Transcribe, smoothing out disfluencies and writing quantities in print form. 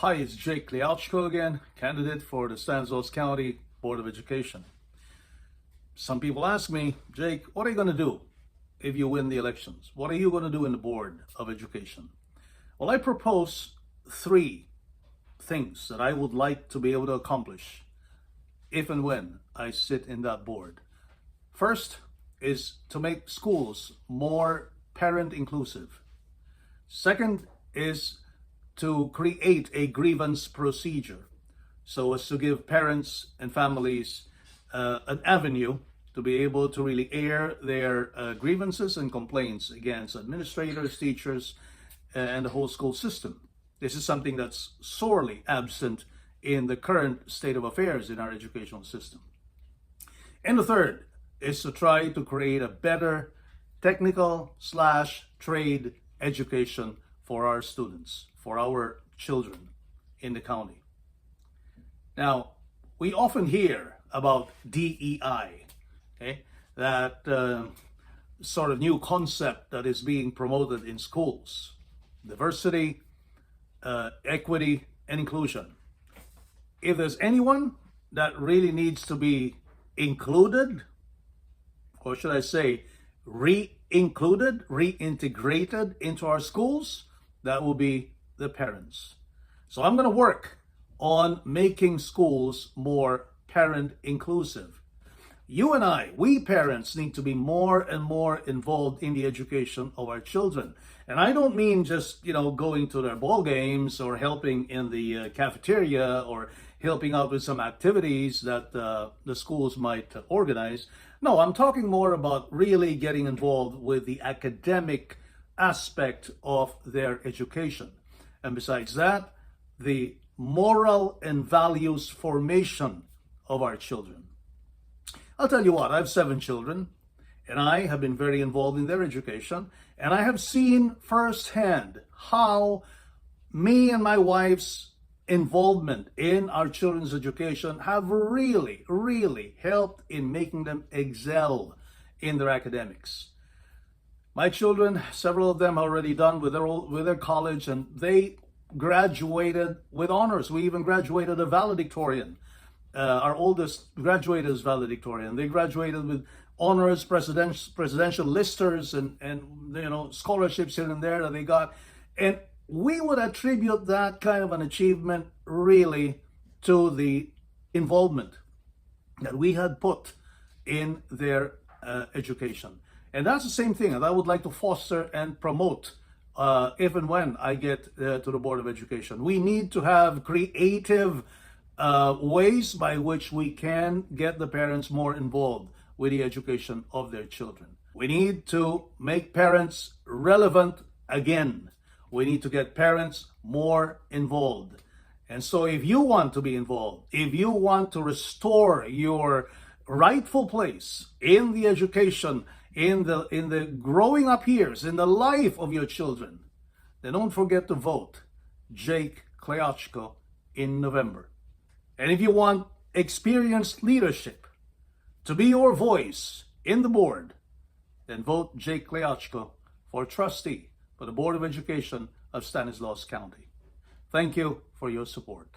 Hi, it's Jake Kleochko again, candidate for the Stanislaus County Board of Education. Some people ask me, Jake, what are you going to do if you win the elections? What are you going to do in the Board of Education? Well, I propose three things that I would like to be able to accomplish if and when I sit in that board. First is to make schools more parent inclusive. Second is to create a grievance procedure so as to give parents and families an avenue to be able to really air their grievances and complaints against administrators, teachers, and the whole school system. This is something that's sorely absent in the current state of affairs in our educational system. And the third is to try to create a better technical/trade education for our students, for our children in the county. Now, we often hear about DEI, okay? That sort of new concept that is being promoted in schools. Diversity, equity, and inclusion. If there's anyone that really needs to be included, or should I say re-included, reintegrated into our schools, that will be the parents. So I'm going to work on making schools more parent inclusive. You and I, we parents, need to be more and more involved in the education of our children. And I don't mean just, going to their ball games or helping in the cafeteria or helping out with some activities that the schools might organize. No, I'm talking more about really getting involved with the academic aspect of their education. And besides that, the moral and values formation of our children. I'll tell you what, I have 7 children, and I have been very involved in their education, and I have seen firsthand how me and my wife's involvement in our children's education have really, really helped in making them excel in their academics. My children, several of them already done with their college, and they graduated with honors. We even graduated a valedictorian. Our oldest graduated as valedictorian. They graduated with honors, presidential listers, and scholarships here and there that they got. And we would attribute that kind of an achievement really to the involvement that we had put in their education. And that's the same thing that I would like to foster and promote if and when I get to the Board of Education. We need to have creative ways by which we can get the parents more involved with the education of their children. We need to make parents relevant again. We need to get parents more involved. And so if you want to be involved, if you want to restore your rightful place in the education, in the growing up years, in the life of your children, then don't forget to vote Jake Kleochko in November. And if you want experienced leadership to be your voice in the board, then vote Jake Kleochko for trustee for the Board of Education of Stanislaus County. Thank you for your support.